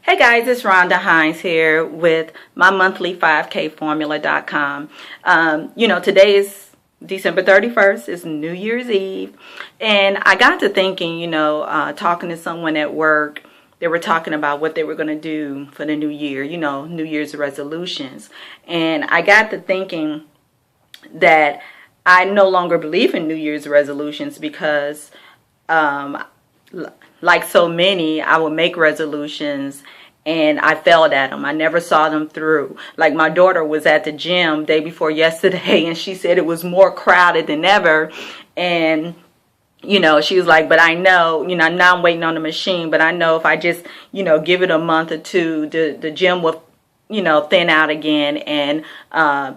Hey guys, it's Rhonda Hines here with my monthly 5kformula.com. Today is December 31st. It's New Year's Eve. And I got to thinking, talking to someone at work. They were talking about what they were going to do for the new year, New Year's resolutions. And I got to thinking that I no longer believe in New Year's resolutions because like so many, I would make resolutions and I failed at them. I never saw them through. Like my daughter was at the gym day before yesterday and she said it was more crowded than ever. And she was like, but I know, now I'm waiting on the machine, but I know if I just, give it a month or two, the gym will, thin out again and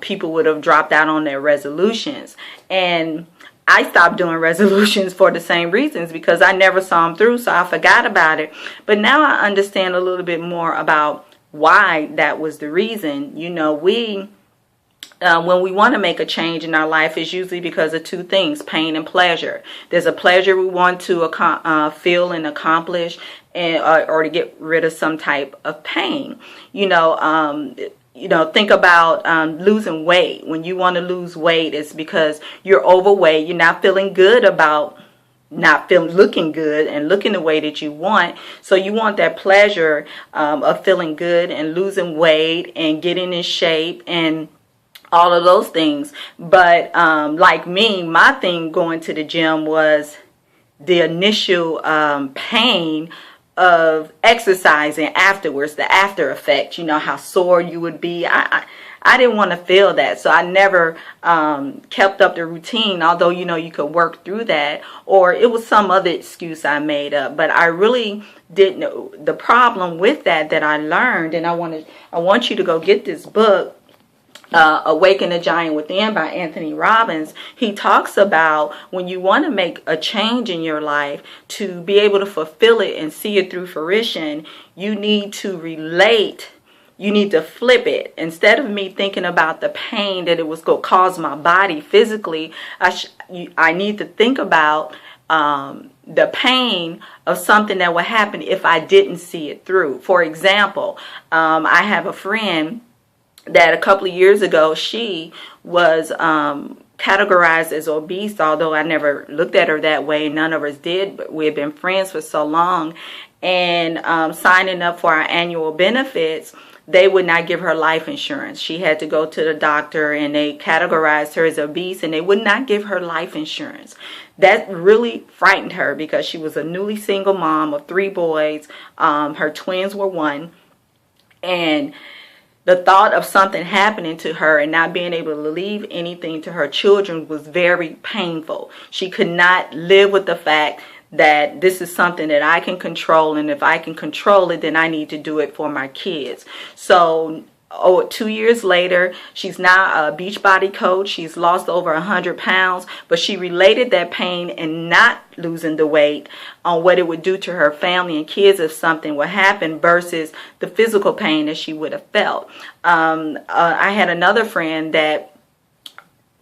people would have dropped out on their resolutions. And I stopped doing resolutions for the same reasons because I never saw them through, so I forgot about it. But now I understand a little bit more about why that was the reason. When we want to make a change in our life, it's usually because of two things, pain and pleasure. There's a pleasure we want to feel and accomplish, or to get rid of some type of pain. Think about losing weight. When you want to lose weight, it's because you're overweight. You're not feeling good about looking good and looking the way that you want. So you want that pleasure of feeling good and losing weight and getting in shape and all of those things. But like me, my thing going to the gym was the initial pain of exercising afterwards, the after effect, how sore you would be. I didn't want to feel that, so I never kept up the routine, although you could work through that, or it was some other excuse I made up. But I really didn't know the problem with that I learned. And I want you to go get this book, Awaken the Giant Within by Anthony Robbins. He talks about when you want to make a change in your life, to be able to fulfill it and see it through fruition, you need to relate. You need to flip it. Instead of me thinking about the pain that it was going to cause my body physically, I need to think about the pain of something that would happen if I didn't see it through. For example, I have a friend that a couple of years ago, she was categorized as obese, although I never looked at her that way. None of us did, but we had been friends for so long. And signing up for our annual benefits, they would not give her life insurance. She had to go to the doctor and they categorized her as obese and they would not give her life insurance. That really frightened her because she was a newly single mom of 3 boys. Her twins were 1. And the thought of something happening to her and not being able to leave anything to her children was very painful. She could not live with the fact that this is something that I can control, and if I can control it, then I need to do it for my kids. So 2 years later, she's now a Beachbody coach. She's lost over 100 pounds, but she related that pain and not losing the weight on what it would do to her family and kids if something would happen versus the physical pain that she would have felt. I had another friend that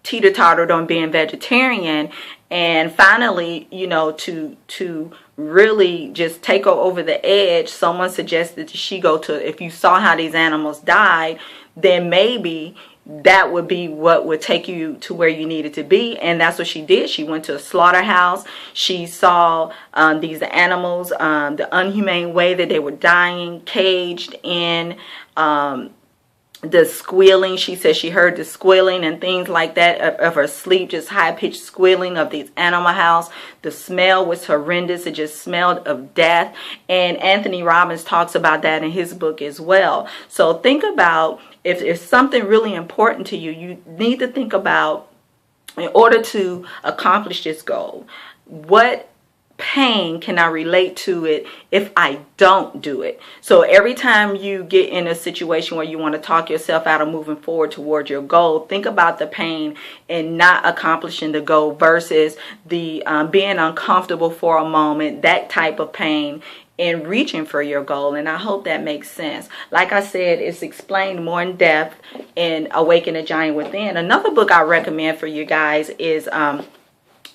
teeter-tottered on being vegetarian, and finally, to really just take her over the edge, someone suggested that she go to, if you saw how these animals died, then maybe that would be what would take you to where you needed to be. And that's what she did. She went to a slaughterhouse. She saw these animals, the unhumane way that they were dying, caged in, the squealing. She said she heard the squealing and things like that of her sleep, just high-pitched squealing of these animal house. The smell was horrendous. It just smelled of death. And Anthony Robbins talks about that in his book as well. So think about if it's something really important to you, you need to think about, in order to accomplish this goal, what pain can I relate to it if I don't do it? So every time you get in a situation where you want to talk yourself out of moving forward towards your goal, think about the pain and not accomplishing the goal versus the being uncomfortable for a moment, that type of pain, in reaching for your goal. And I hope that makes sense. Like I said, it's explained more in depth in Awaken the Giant Within. Another book I recommend for you guys is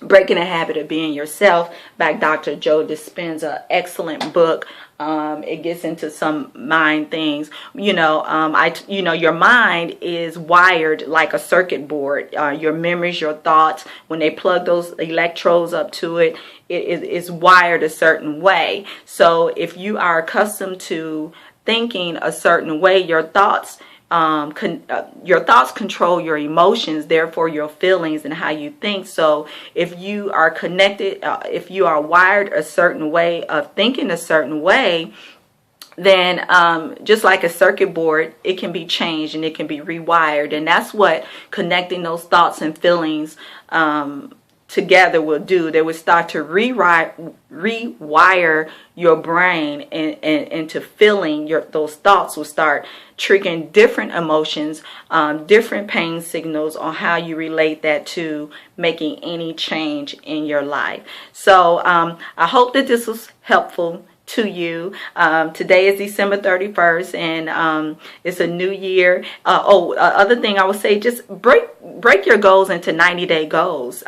Breaking the Habit of Being Yourself by Dr. Joe Dispenza. Excellent book. It gets into some mind things. Your mind is wired like a circuit board. Your memories, your thoughts, when they plug those electrodes up to it, it is wired a certain way. So if you are accustomed to thinking a certain way, your thoughts control your emotions, therefore your feelings and how you think. So if you are connected, if you are wired a certain way of thinking a certain way, then just like a circuit board, it can be changed and it can be rewired. And that's what connecting those thoughts and feelings together will do. They will start to rewire your brain into feeling. Those thoughts will start triggering different emotions, different pain signals on how you relate that to making any change in your life. So I hope that this was helpful to you. Today is December 31st, and it's a new year. Other thing I would say, just break your goals into 90-day goals.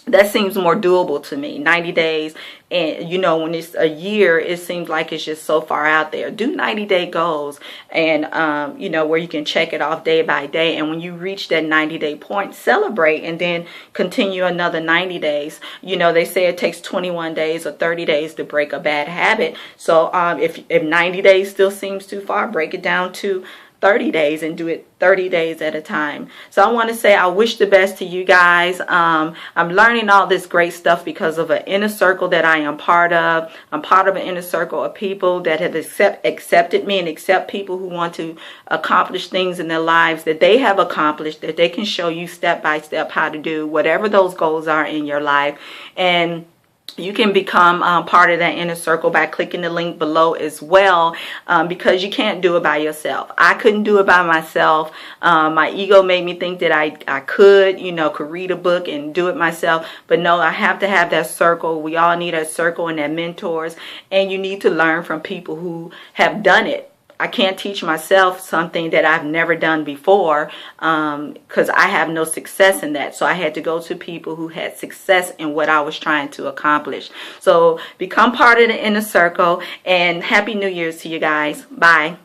That seems more doable to me. 90 days, and when it's a year, it seems like it's just so far out there. Do 90-day goals, and where you can check it off day by day. And when you reach that 90-day point, celebrate, and then continue another 90 days. They say it takes 21 days or 30 days to break a bad habit. So if 90 days still seems too far, break it down to 30 days and do it 30 days at a time. So I want to say I wish the best to you guys. I'm learning all this great stuff because of an inner circle that I am part of. I'm part of an inner circle of people that have accepted me and accept people who want to accomplish things in their lives that they have accomplished, that they can show you step by step how to do whatever those goals are in your life. And you can become part of that inner circle by clicking the link below as well, because you can't do it by yourself. I couldn't do it by myself. My ego made me think that I could read a book and do it myself. But no, I have to have that circle. We all need a circle and that mentors. And you need to learn from people who have done it. I can't teach myself something that I've never done before, because I have no success in that. So I had to go to people who had success in what I was trying to accomplish. So become part of the inner circle, and Happy New Year's to you guys. Bye.